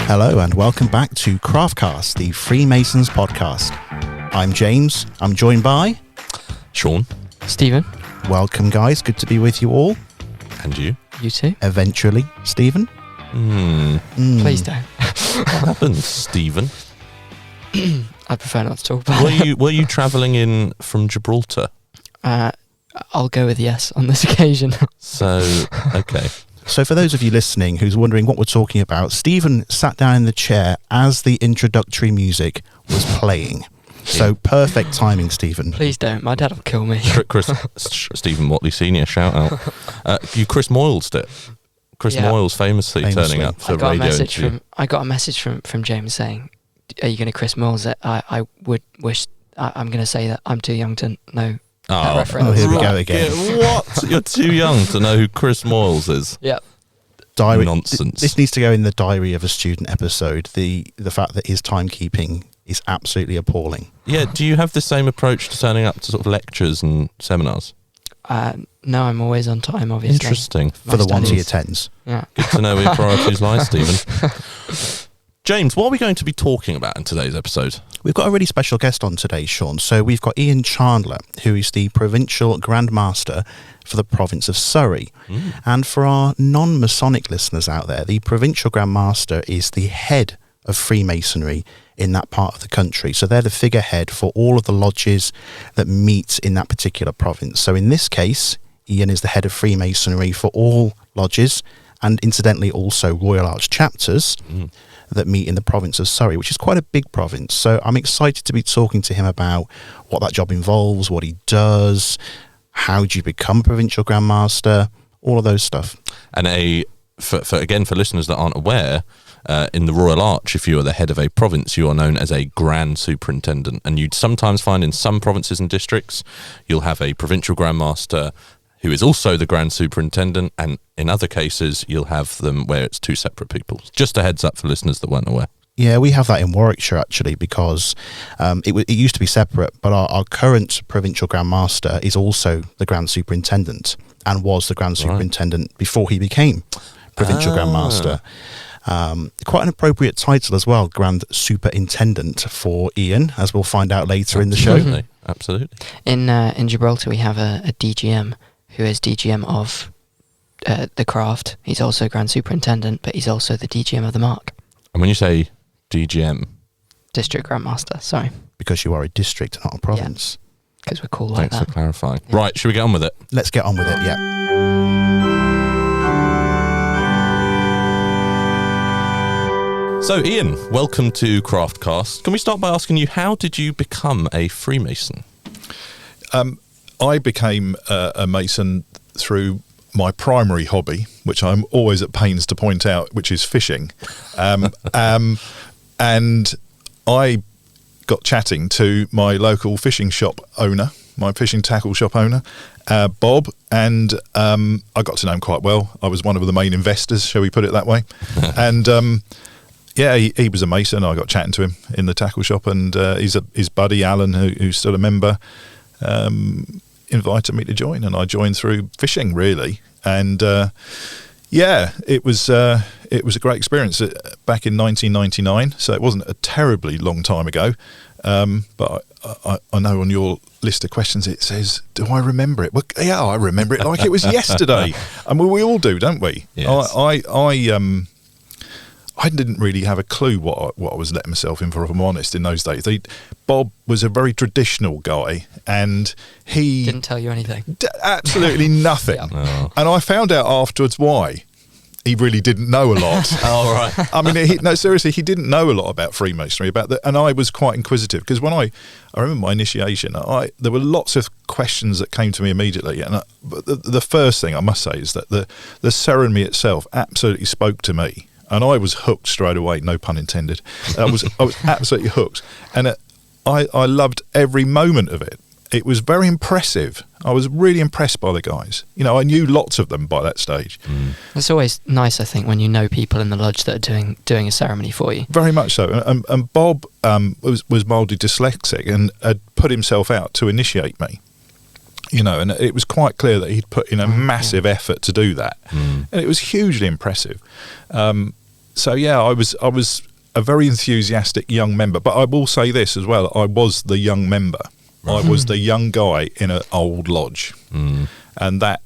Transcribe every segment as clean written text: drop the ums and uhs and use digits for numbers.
Hello and welcome back to Craftcast, the Freemasons podcast. I'm James. I'm joined by Shaun. Stephen. Welcome, guys. Good to be with you all. And you. You too. Eventually, Stephen. Please don't. What happened, Stephen? I prefer not to talk about it. Were you travelling in from Gibraltar? I'll go with yes on this occasion. So, okay. So for those of you listening who's wondering what we're talking about, Stephen sat down in the chair as the introductory music was playing. So perfect timing, Stephen. Please don't. My dad will kill me. Stephen Watley Senior, shout out. You Chris Moyles it. Chris Moyles famously turning up for radio interview. I got a message from James saying, "Are you going to Chris Moyles it?" I would wish. I'm going to say that I'm too young to know that reference. Oh, here we go again. What? You're too young to know who Chris Moyles is. Yeah. Diary nonsense. This needs to go in the diary of a student episode. The fact that his timekeeping is absolutely appalling. Yeah. Do you have the same approach to turning up to sort of lectures and seminars? No, I'm always on time, obviously. Interesting. For the ones he attends. Yeah. Good to know where your priorities lie, Stephen. James, what are we going to be talking about in today's episode? We've got a really special guest on today, Shaun. So we've got Ian Chandler, who is the Provincial Grand Master for the province of Surrey. And for our non-Masonic listeners out there, the Provincial Grand Master is the head of Freemasonry in that part of the country. So they're the figurehead for all of the lodges that meet in that particular province. So in this case, Ian is the head of Freemasonry for all lodges and incidentally also Royal Arch chapters that meet in the province of Surrey, which is quite a big province. So I'm excited to be talking to him about what that job involves, what he does, how do you become Provincial Grand Master, all of those stuff. And for listeners that aren't aware, in the Royal Arch, if you are the head of a province, you are known as a Grand Superintendent. And you'd sometimes find in some provinces and districts, you'll have a Provincial Grand Master who is also the Grand Superintendent, and in other cases you'll have them where it's two separate people. Just a heads up for listeners that weren't aware. Yeah, we have that in Warwickshire actually, because it used to be separate, but our current Provincial Grand Master is also the Grand Superintendent and was the Grand Superintendent before he became Provincial Grand Master. Quite an appropriate title as well, Grand Superintendent for Ian, as we'll find out later in the show. Absolutely. In Gibraltar, we have a DGM who is DGM of the craft. He's also Grand Superintendent, but he's also the DGM of the mark. And when you say DGM? District Grand Master, sorry. Because you are a district, not a province. Because we're cool like that. Thanks for clarifying. Yeah. Right, should we get on with it? Let's get on with it, yeah. So, Ian, welcome to Craftcast. Can we start by asking you, how did you become a Freemason? I became a Mason through my primary hobby, which I'm always at pains to point out, which is fishing. And I got chatting to my local fishing shop owner, my fishing tackle shop owner, Bob, and I got to know him quite well. I was one of the main investors, shall we put it that way. And he was a Mason. I got chatting to him in the tackle shop, and his buddy Alan, who's still a member, invited me to join, and I joined through fishing really. And it was a great experience back in 1999. So it wasn't a terribly long time ago, but I know on your list of questions it says, do I remember it? Well, yeah, I remember it like it was yesterday. I mean, we all do, don't we? Yes. I didn't really have a clue what I was letting myself in for, if I'm honest, in those days. Bob was a very traditional guy, and he didn't tell you anything. Absolutely nothing. No. And I found out afterwards why. He really didn't know a lot. Oh, right. I mean, seriously, he didn't know a lot about Freemasonry, and I was quite inquisitive, because when I remember my initiation, there were lots of questions that came to me immediately. And but the first thing I must say is that the ceremony itself absolutely spoke to me. And I was hooked straight away, no pun intended. I was absolutely hooked. And I loved every moment of it. It was very impressive. I was really impressed by the guys. You know, I knew lots of them by that stage. It's always nice, I think, when you know people in the lodge that are doing a ceremony for you. Very much so. And Bob was mildly dyslexic and had put himself out to initiate me. You know, and it was quite clear that he'd put in a massive effort to do that. And it was hugely impressive. So yeah, I was a very enthusiastic young member, but I will say this as well: I was the young member. I was the young guy in an old lodge, and that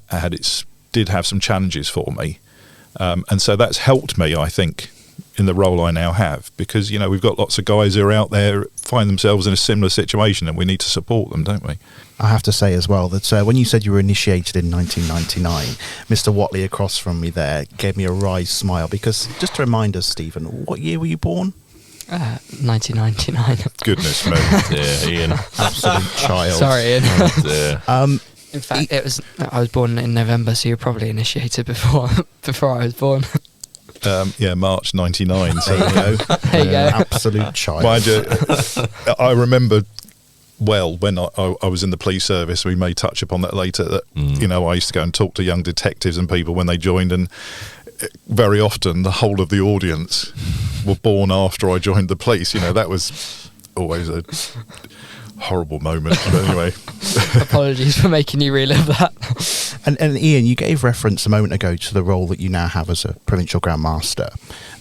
did have some challenges for me, and so that's helped me, I think, in the role I now have, because we've got lots of guys who are out there find themselves in a similar situation, and we need to support them, don't we? I have to say as well that when you said you were initiated in 1999, Mr. Watley across from me there gave me a wry smile, because just to remind us, Stephen, what year were you born? 1999. Goodness me. Yeah, Ian. Absolute child. Sorry, Ian. Yeah. In fact, I was born in November, so you're probably initiated before I was born. March 99. So There you go. There you go. Absolute child. Mind you, I remember well when I was in the police service. We may touch upon that later. That I used to go and talk to young detectives and people when they joined, and very often the whole of the audience were born after I joined the police. That was always a horrible moment. But anyway, Apologies for making you relive that. And Ian, you gave reference a moment ago to the role that you now have as a Provincial Grand Master.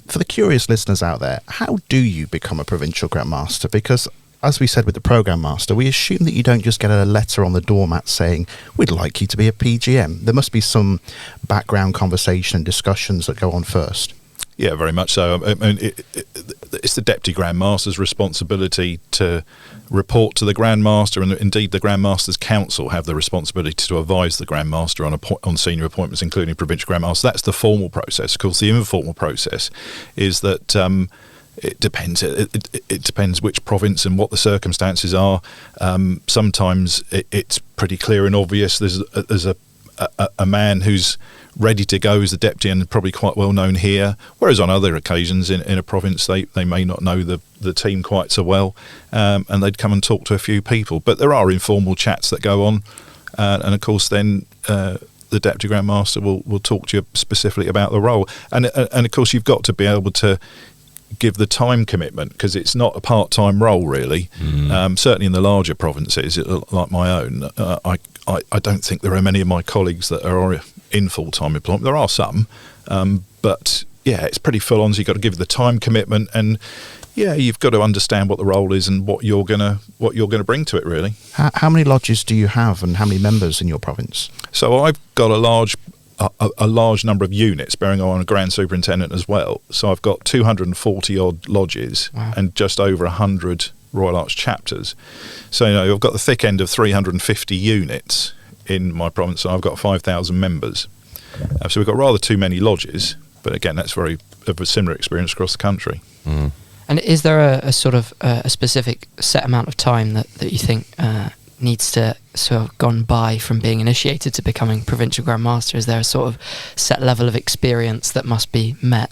For the curious listeners out there, how do you become a Provincial Grand Master? Because, as we said with the Programme Master, we assume that you don't just get a letter on the doormat saying, we'd like you to be a PGM. There must be some background conversation and discussions that go on first. Yeah, very much so. I mean, it's the Deputy Grand Master's responsibility to report to the Grand Master, and indeed the Grand Master's Council have the responsibility to advise the Grand Master on senior appointments, including Provincial Grand Master. That's the formal process. Of course, the informal process is that it depends. It depends which province and what the circumstances are. Sometimes it's pretty clear and obvious. There's a man who's ready to go as the deputy and probably quite well known here, whereas on other occasions in a province they may not know the team quite so well, and they'd come and talk to a few people. But there are informal chats that go on, and of course then the Deputy Grand Master will talk to you specifically about the role, and of course you've got to be able to give the time commitment, because it's not a part-time role really. Certainly in the larger provinces like my own, I don't think there are many of my colleagues that are in full-time employment. There are some, but yeah, it's pretty full-on. So you've got to give the time commitment, and yeah, you've got to understand what the role is and what you're gonna bring to it. Really. How many lodges do you have, and how many members in your province? So I've got a large number of units, bearing on a Grand Superintendent as well. So I've got 240 odd lodges. Wow. And just over 100 Royal Arch chapters. So I've got the thick end of 350 units in my province, and I've got 5,000 members. So we've got rather too many lodges, but again, that's very of a similar experience across the country. And is there a sort of a specific set amount of time that you think needs to sort of gone by from being initiated to becoming Provincial Grand Master? Is there a sort of set level of experience that must be met?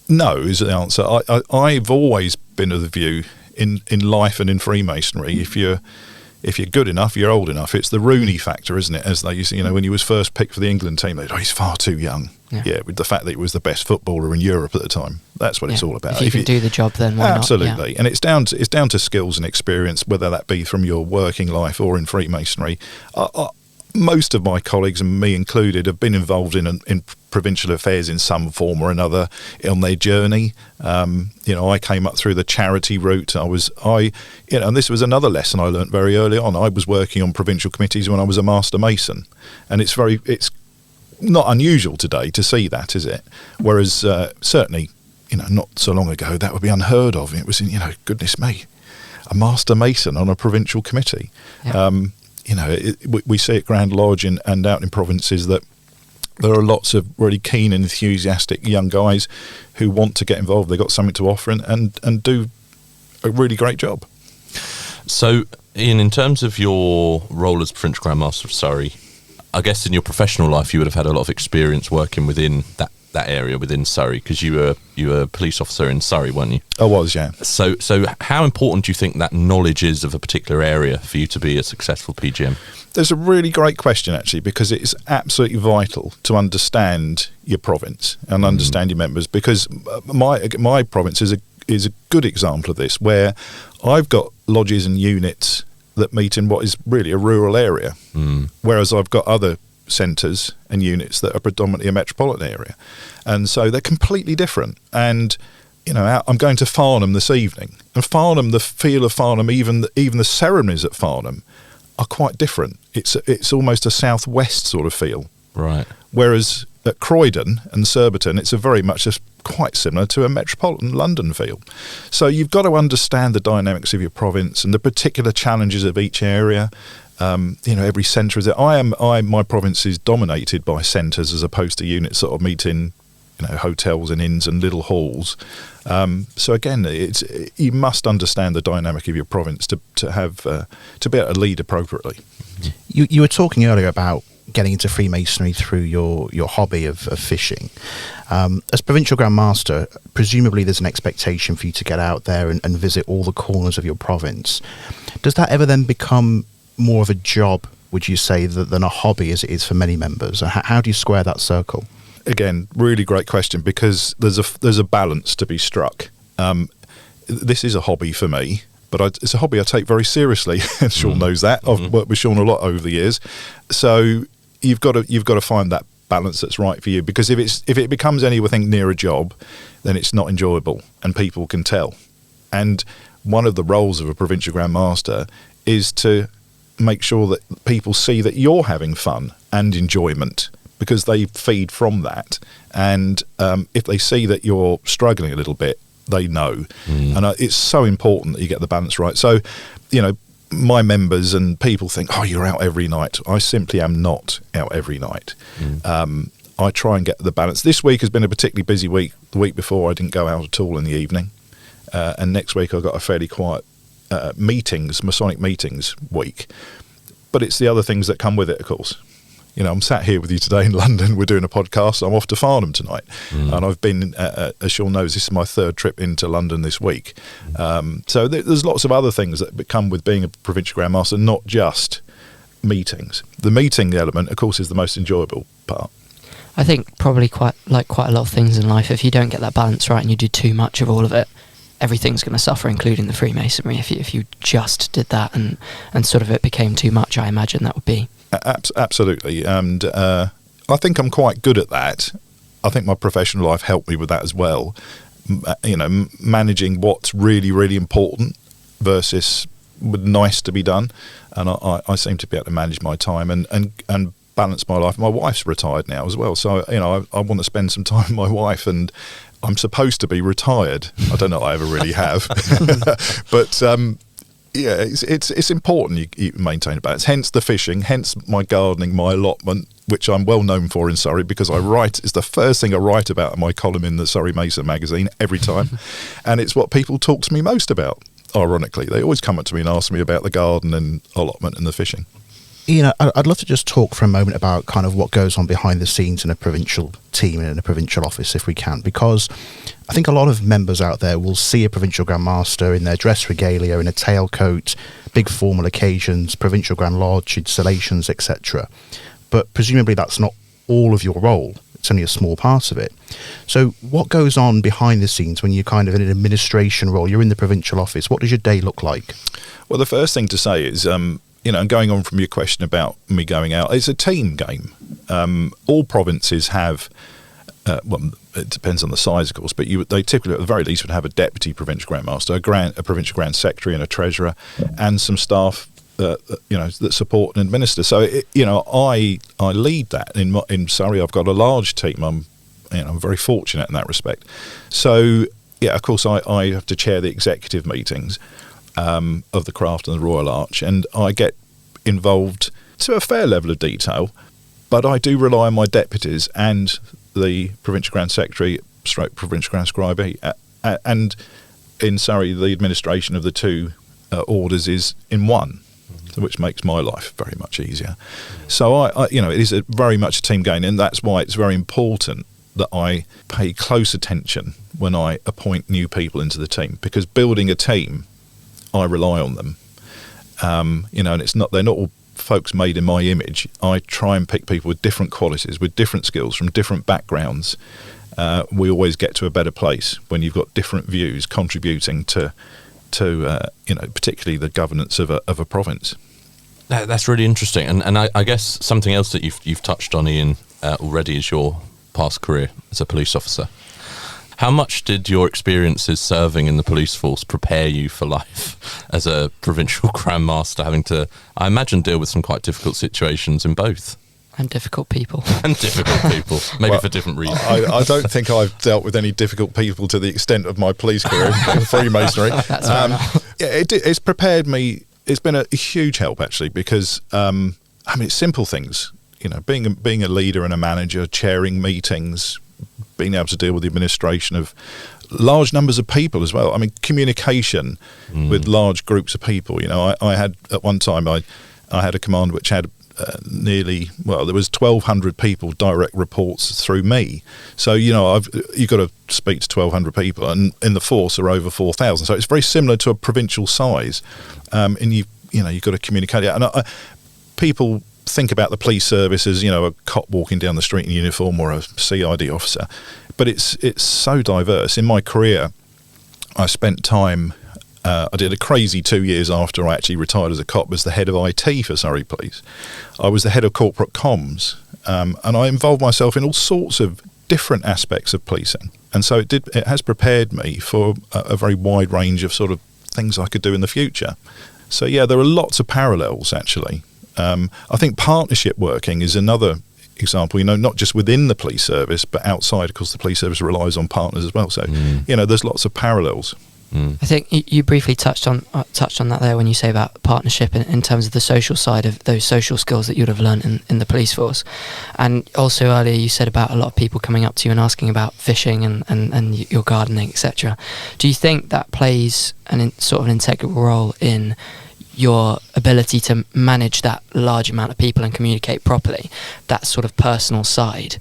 No, is the answer. I've always been of the view in life and in Freemasonry, if you're good enough, you're old enough. It's the Rooney factor, isn't it? As they used to, when he was first picked for the England team, they'd he's far too young. Yeah, with the fact that he was the best footballer in Europe at the time. That's what it's all about. If you can do the job, then why absolutely. not? Yeah. And it's down to skills and experience, whether that be from your working life or in Freemasonry. Most of my colleagues, and me included, have been involved in provincial affairs in some form or another on their journey. I came up through the charity route. And this was another lesson I learnt very early on. I was working on provincial committees when I was a Master Mason, and it's not unusual today to see that, is it? Whereas certainly, not so long ago, that would be unheard of. It was, goodness me, a Master Mason on a provincial committee. Yeah. We see at Grand Lodge and out in provinces that there are lots of really keen and enthusiastic young guys who want to get involved. They've got something to offer and do a really great job. So, Ian, in terms of your role as Provincial Grand Master of Surrey, I guess in your professional life you would have had a lot of experience working within that area within Surrey, because you were a police officer in Surrey, weren't you? I was, yeah. So how important do you think that knowledge is of a particular area for you to be a successful PGM? There's a really great question, actually, because it is absolutely vital to understand your province and understand your members, because my province is a good example of this, where I've got lodges and units that meet in what is really a rural area, whereas I've got other centres and units that are predominantly a metropolitan area. And so they're completely different. And, I'm going to Farnham this evening. And Farnham, the feel of Farnham, even the ceremonies at Farnham are quite different. It's almost a southwest sort of feel. Right. Whereas at Croydon and Surbiton, it's very much quite similar to a metropolitan London feel. So you've got to understand the dynamics of your province and the particular challenges of each area. Every centre is. My province is dominated by centres as opposed to units that meet in, hotels and inns and little halls. So again, you must understand the dynamic of your province to be able to lead appropriately. You were talking earlier about getting into Freemasonry through your hobby of fishing. As Provincial Grand Master, presumably there's an expectation for you to get out there and visit all the corners of your province. Does that ever then become more of a job, would you say, than a hobby as it is for many members? How do you square that circle? Again, really great question, because there's a balance to be struck. This is a hobby for me, but it's a hobby I take very seriously. Shaun knows that. I've worked with Shaun a lot over the years, so you've got to find that balance that's right for you. Because if it becomes anything near a job, then it's not enjoyable, and people can tell. And one of the roles of a Provincial Grand Master is to make sure that people see that you're having fun and enjoyment, because they feed from that. And if they see that you're struggling a little bit, they know. And it's so important that you get the balance right. So, my members and people think, oh, you're out every night. I simply am not out every night. I try and get the balance. This week has been a particularly busy week. The week before, I didn't go out at all in the evening. And next week, I've got a fairly quiet Masonic meetings week. But it's the other things that come with it, of course. I'm sat here with you today in London. We're doing a podcast. I'm off to Farnham tonight. And I've been, as Shaun knows, this is my third trip into London this week. So there's lots of other things that come with being a Provincial Grand Master, not just meetings. The meeting element, of course, is the most enjoyable part. I think probably quite a lot of things in life, if you don't get that balance right and you do too much of all of it, everything's going to suffer, including the Freemasonry. If you just did that and sort of it became too much, I imagine that would be. Absolutely. And I think I'm quite good at that. I think my professional life helped me with that as well. Managing what's really, really important versus nice to be done. And I seem to be able to manage my time and balance my life. My wife's retired now as well. So, I want to spend some time with my wife, and I'm supposed to be retired. I don't know if I ever really have. But it's important you maintain a balance. Hence the fishing, hence my gardening, my allotment, which I'm well known for in Surrey, because it's the first thing I write about in my column in the Surrey Mason magazine every time. And it's what people talk to me most about, ironically. They always come up to me and ask me about the garden and allotment and the fishing. I'd love to just talk for a moment about kind of what goes on behind the scenes in a provincial team and in a provincial office, if we can, because I think a lot of members out there will see a Provincial Grand Master in their dress regalia, in a tailcoat, big formal occasions, Provincial Grand Lodge, installations, etc. But presumably that's not all of your role. It's only a small part of it. So what goes on behind the scenes when you're kind of in an administration role? You're in the provincial office. What does your day look like? Well, the first thing to say is, and going on from your question about me going out, it's a team game. All provinces have, it depends on the size, of course, but they typically, at the very least, would have a deputy Provincial Grand Master, a Provincial Grand Secretary and a treasurer, and some staff, that support and administer. So, I lead that. In Surrey, I've got a large team. I'm very fortunate in that respect. So, of course, I have to chair the executive meetings of the Craft and the Royal Arch, and I get involved to a fair level of detail, but I do rely on my deputies and the Provincial Grand Secretary / Provincial Grand Scribe, and in Surrey the administration of the two orders is in one, which makes my life very much easier. So I it is very much a team game, and that's why it's very important that I pay close attention when I appoint new people into the team, because building a team, I rely on them. And they're not all folks made in my image. I try and pick people with different qualities, with different skills, from different backgrounds. We always get to a better place when you've got different views contributing to particularly the governance of a province. That's really interesting, and I guess something else that you've touched on, Ian, already is your past career as a police officer. How much did your experiences serving in the police force prepare you for life as a Provincial Grand Master, having to, I imagine, deal with some quite difficult situations in both? And difficult people. And difficult people, maybe for different reasons. I don't think I've dealt with any difficult people to the extent of my police career in Freemasonry. That's fair enough. Yeah, it's prepared me. It's been a huge help, actually, because, it's simple things. Being a leader and a manager, chairing meetings, being able to deal with the administration of large numbers of people as well. I mean, communication with large groups of people. I had, at one time, I had a command which had there was 1,200 people direct reports through me. So, you've got to speak to 1,200 people, and in the force are over 4,000. So it's very similar to a provincial size, and you've got to communicate. And people think about the police service as, a cop walking down the street in uniform or a CID officer, but it's so diverse. In my career, I spent time. I did a crazy 2 years after I actually retired as a cop as the head of IT for Surrey Police. I was the head of corporate comms, and I involved myself in all sorts of different aspects of policing. And so it has prepared me for a very wide range of sort of things I could do in the future. So yeah, there are lots of parallels actually. I think partnership working is another example, not just within the police service, but outside. Of course, the police service relies on partners as well. So, there's lots of parallels. I think you briefly touched on that there when you say about partnership in terms of the social side of those social skills that you'd have learned in the police force. And also earlier you said about a lot of people coming up to you and asking about fishing and your gardening, etc. Do you think that plays sort of an integral role in your ability to manage that large amount of people and communicate properly, that sort of personal side?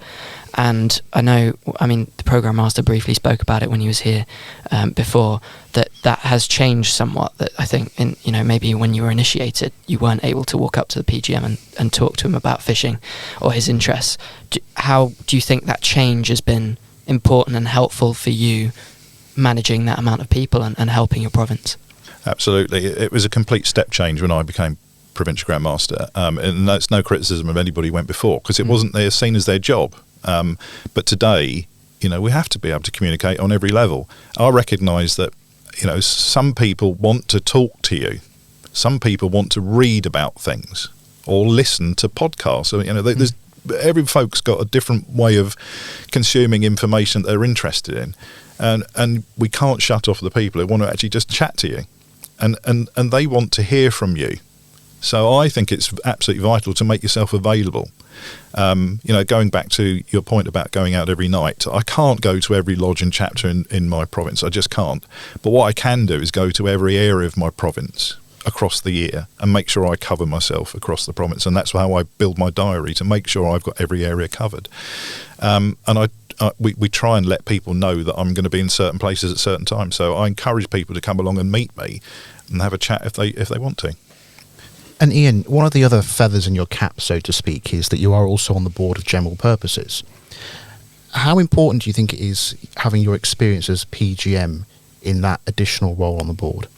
And the Programme Master briefly spoke about it when he was here before, that has changed somewhat. That I think, maybe when you were initiated, you weren't able to walk up to the PGM and talk to him about fishing or his interests. How do you think that change has been important and helpful for you managing that amount of people and helping your province? Absolutely. It was a complete step change when I became Provincial Grand Master. And that's no criticism of anybody who went before, because it wasn't seen as their job. But today, we have to be able to communicate on every level. I recognise that, some people want to talk to you. Some people want to read about things or listen to podcasts. So, every folk's got a different way of consuming information that they're interested in. And we can't shut off the people who want to actually just chat to you. And they want to hear from you. So I think it's absolutely vital to make yourself available. Going back to your point about going out every night, I can't go to every lodge and chapter in my province. I just can't. But what I can do is go to every area of my province across the year and make sure I cover myself across the province. And that's how I build my diary, to make sure I've got every area covered. And we try and let people know that I'm going to be in certain places at certain times. So I encourage people to come along and meet me and have a chat if they want to. And Ian, one of the other feathers in your cap, so to speak, is that you are also on the board of General Purposes. How important do you think it is having your experience as PGM in that additional role on the board?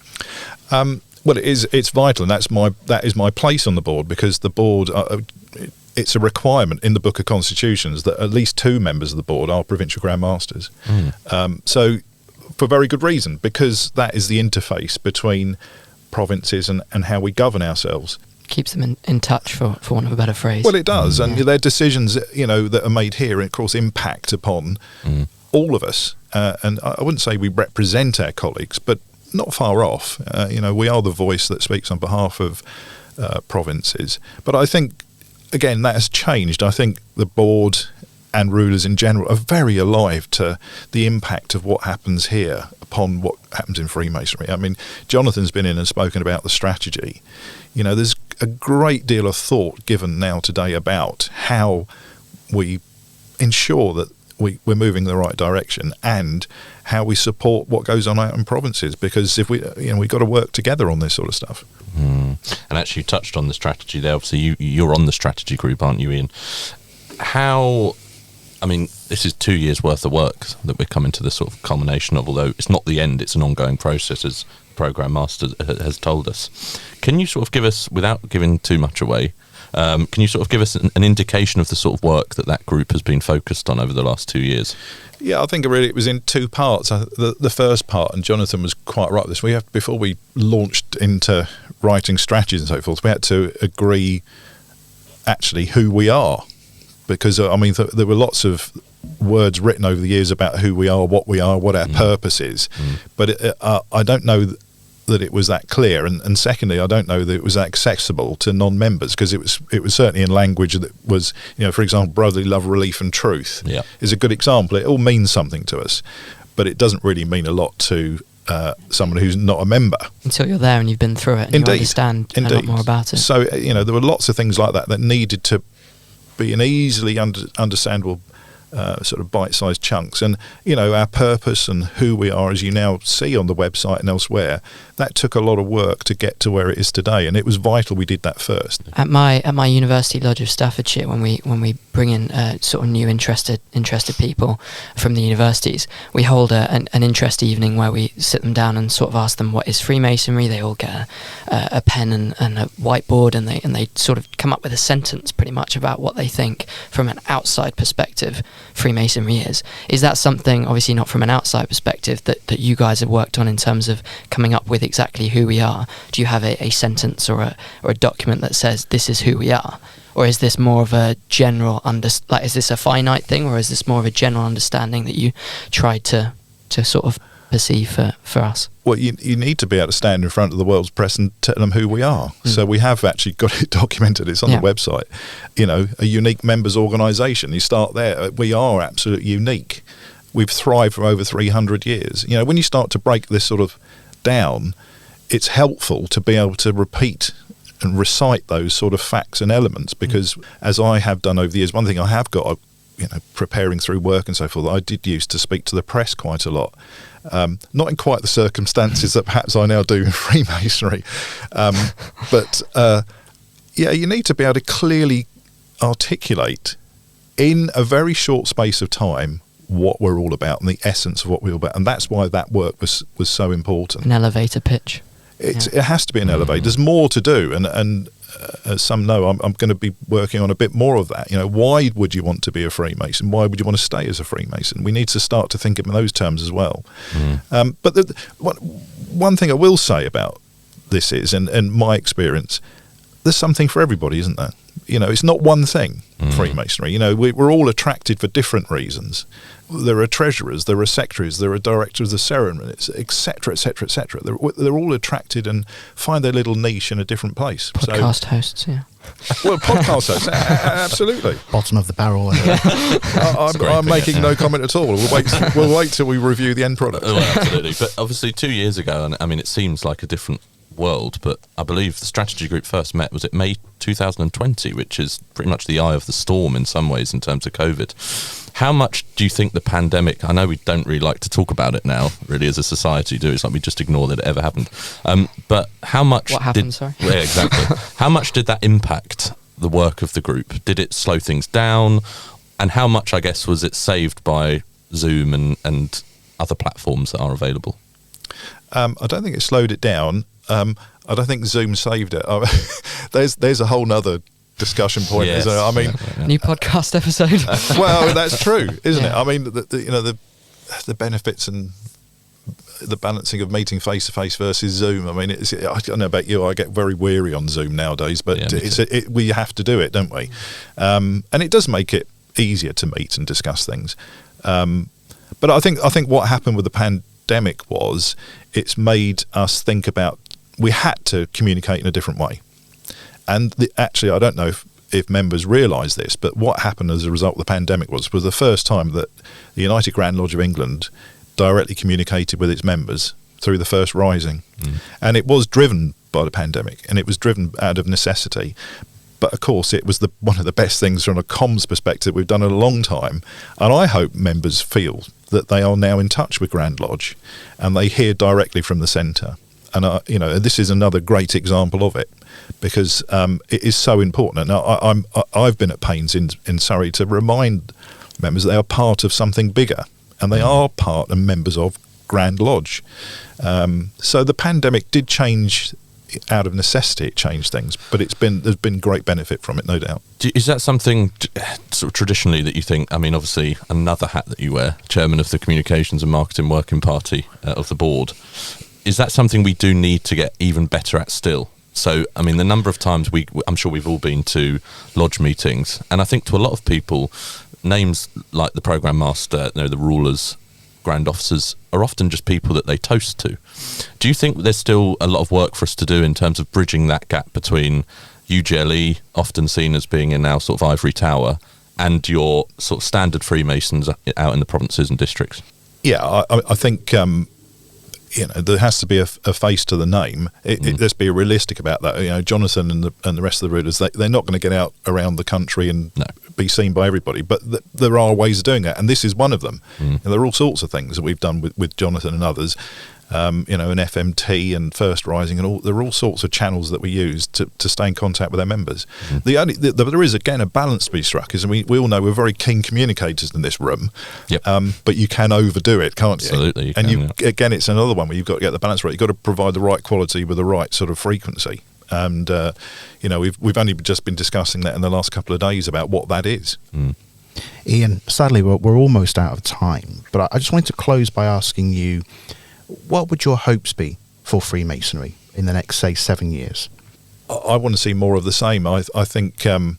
Well, it's vital, and that is my place on the board, because the board, it's a requirement in the Book of Constitutions that at least 2 members of the board are Provincial Grand Masters. So for very good reason, because that is the interface between provinces and how we govern ourselves. Keeps them in touch, for want of a better phrase. Well, it does, and their decisions, that are made here, of course, impact upon all of us. And I wouldn't say we represent our colleagues, but not far off. We are the voice that speaks on behalf of provinces. But I think, again, that has changed. I think the board and rulers in general are very alive to the impact of what happens here upon what happens in Freemasonry. I mean, Jonathan's been in and spoken about the strategy. There's a great deal of thought given now today about how we ensure that we're moving in the right direction, and how we support what goes on out in provinces, because if we've got to work together on this sort of stuff. And actually, you touched on the strategy there. Obviously, you're on the strategy group, aren't you, Ian? How I mean, this is 2 years worth of work that we're coming to the sort of culmination of, although it's not the end, it's an ongoing process, as Program Master has told us. Can you sort of give us, without giving too much away, can you sort of give us an indication of the sort of work that group has been focused on over the last 2 years? Yeah, I think really it was in two parts. The first part, and Jonathan was quite right with this, before we launched into writing strategies and so forth, we had to agree actually who we are. Because, I mean, there were lots of words written over the years about who we are, what our purpose is. But I don't know that it was that clear. And secondly, I don't know that it was accessible to non-members, because it was certainly in language that was, for example, brotherly love, relief and truth is a good example. It all means something to us, but it doesn't really mean a lot to someone who's not a member. Until you're there and you've been through it and you understand a lot more about it. So, there were lots of things like that needed to be an easily understandable sort of bite-sized chunks. And, our purpose and who we are, as you now see on the website and elsewhere, that took a lot of work to get to where it is today. And it was vital we did that first. At my University Lodge of Staffordshire, when we bring in sort of new interested people from the universities, we hold an interest evening where we sit them down and sort of ask them what is Freemasonry. They all get a pen and a whiteboard, and they sort of come up with a sentence pretty much about what they think from an outside perspective Freemasonry is. Is that something, obviously not from an outside perspective, that you guys have worked on in terms of coming up with exactly who we are? Do you have a sentence or a document that says this is who we are? Or is this more of a general is this a finite thing, or is this more of a general understanding that you tried to sort of perceive for us? Well, you need to be able to stand in front of the world's press and tell them who we are. So we have actually got it documented. It's on the website. A unique members organisation. You start there. We are absolutely unique. We've thrived for over 300 years. When you start to break this sort of down, it's helpful to be able to repeat and recite those sort of facts and elements, because as I have done over the years, one thing I have got, preparing through work and so forth, I did used to speak to the press quite a lot. Not in quite the circumstances that perhaps I now do in Freemasonry. But you need to be able to clearly articulate in a very short space of time what we're all about and the essence of what we're all about. And that's why that work was so important. An elevator pitch. It has to be an elevator. There's more to do, and as some know, I'm going to be working on a bit more of that. Why would you want to be a Freemason? Why would you want to stay as a Freemason? We need to start to think in those terms as well. But one thing I will say about this is, and my experience, there's something for everybody, isn't there? It's not one thing, Freemasonry. We're all attracted for different reasons. There are treasurers, there are secretaries, there are directors of ceremonies, etc., etc., etc. They're all attracted and find their little niche in a different place. Podcast hosts, yeah. Well, podcast hosts, absolutely. Bottom of the barrel. I'm making no comment at all. We'll wait till we review the end product. Well, absolutely. But obviously 2 years ago, and I mean, it seems like a different world, but I believe the strategy group first met, was it May 2020, which is pretty much the eye of the storm in some ways in terms of COVID. How much do you think the pandemic, I know we don't really like to talk about it now, really, as a society do, it's like we just ignore that it ever happened, but how much what happened, sorry? Yeah, exactly. How much did that impact the work of the group? Did it slow things down? And how much, I guess, was it saved by Zoom and other platforms that are available? I don't think it slowed it down. I don't think Zoom saved it. There's a whole nother discussion point. Yes. I mean, new podcast episode. Well, that's true, isn't it? I mean, the benefits and the balancing of meeting face to face versus Zoom. I mean, I don't know about you, I get very weary on Zoom nowadays, but we have to do it, don't we? And it does make it easier to meet and discuss things. But I think what happened with the pandemic was it's made us think about, we had to communicate in a different way. And actually, I don't know if members realise this, but what happened as a result of the pandemic was the first time that the United Grand Lodge of England directly communicated with its members through the first rising. And it was driven by the pandemic, and it was driven out of necessity. But of course, it was one of the best things from a comms perspective we've done in a long time. And I hope members feel that they are now in touch with Grand Lodge and they hear directly from the centre. And this is another great example of it, because it is so important. Now, I've been at pains in Surrey to remind members. They are part of something bigger, and they are part and members of Grand Lodge. So the pandemic did change. Out of necessity, it changed things, but there's been great benefit from it, no doubt. Is that something sort of traditionally that you think, I mean, obviously another hat that you wear, chairman of the Communications and Marketing Working Party of the board, is that something we do need to get even better at still? So, I mean, the number of times I'm sure we've all been to lodge meetings, and I think to a lot of people, names like the Program Master, the rulers, grand officers are often just people that they toast to. Do you think there's still a lot of work for us to do in terms of bridging that gap between UGLE, often seen as being in our sort of ivory tower, and your sort of standard Freemasons out in the provinces and districts? Yeah, I think there has to be a face to the name. Let's be realistic about that. Jonathan and the rest of the rulers, they're not going to get out around the country and be seen by everybody. But there are ways of doing that, and this is one of them. And there are all sorts of things that we've done with Jonathan and others. An FMT and First Rising, and there are all sorts of channels that we use to stay in contact with our members. There is again a balance to be struck, is we all know we're very keen communicators in this room. Yep. But you can overdo it, can't you? Absolutely. Again, it's another one where you've got to get the balance right. You've got to provide the right quality with the right sort of frequency. And we've only just been discussing that in the last couple of days about what that is. Ian, sadly we're almost out of time, but I just wanted to close by asking you, what would your hopes be for Freemasonry in the next, say, 7 years? I want to see more of the same. I think I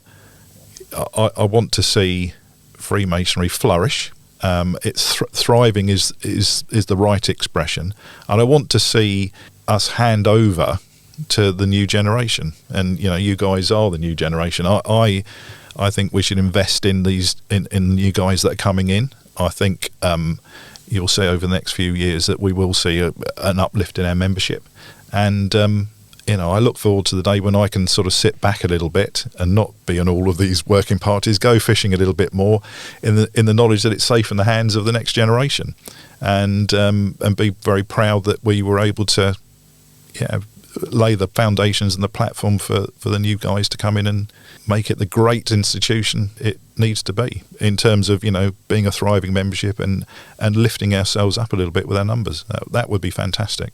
want to see Freemasonry flourish. It's thriving is the right expression, and I want to see us hand over to the new generation. And you guys are the new generation. I think we should invest in these in new guys that are coming in. I think you'll see over the next few years that we will see an uplift in our membership, and I look forward to the day when I can sort of sit back a little bit and not be in all of these working parties, go fishing a little bit more in the knowledge that it's safe in the hands of the next generation, and be very proud that we were able to lay the foundations and the platform for the new guys to come in and make it the great institution it needs to be in terms of being a thriving membership and lifting ourselves up a little bit with our numbers. That would be fantastic.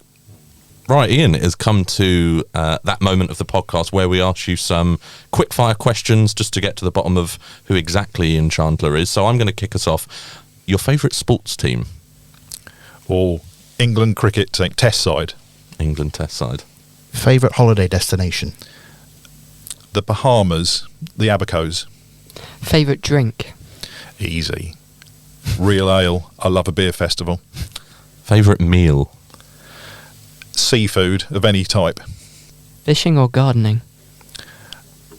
Right, Ian, it has come to that moment of the podcast where we ask you some quick fire questions just to get to the bottom of who exactly Ian Chandler is. So I'm going to kick us off. Your favourite sports team? Or England cricket team, test side. England test side. Favourite holiday destination? The Bahamas, the Abacos. Favourite drink? Easy. Real ale. I love a beer festival. Favourite meal? Seafood of any type. Fishing or gardening?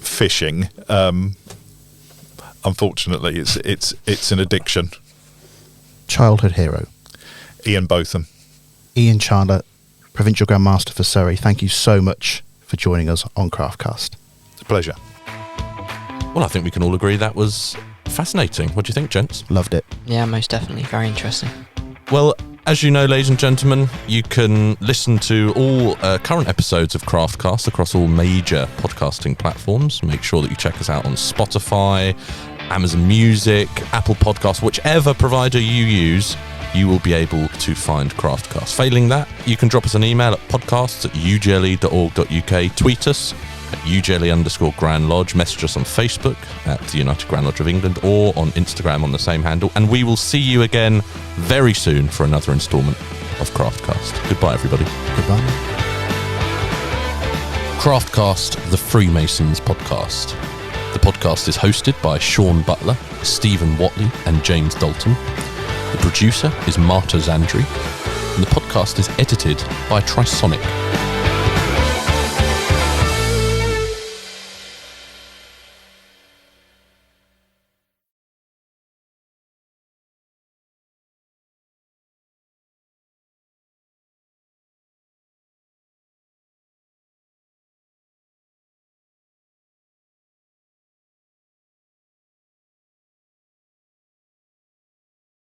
Fishing. Unfortunately, it's an addiction. Childhood hero? Ian Botham. Ian Chandler, Provincial Grand Master for Surrey. Thank you so much for joining us on Craftcast. It's a pleasure. Well, I think we can all agree that was fascinating. What do you think, gents? Loved it. Yeah, most definitely. Very interesting. Well, as you know, ladies and gentlemen, you can listen to all current episodes of Craftcast across all major podcasting platforms. Make sure that you check us out on Spotify, Amazon Music, Apple Podcasts, whichever provider you use, you will be able to find Craftcast. Failing that, you can drop us an email at podcasts@ugle.org.uk, tweet us at UGLE_Grand Lodge, message us on Facebook at the United Grand Lodge of England, or on Instagram on the same handle. And we will see you again very soon for another instalment of Craftcast. Goodbye, everybody. Goodbye. Craftcast, the Freemasons podcast. The podcast is hosted by Shaun Butler, Stephen Watley, and James Dalton. The producer is Marta Zandri, and the podcast is edited by Trisonic.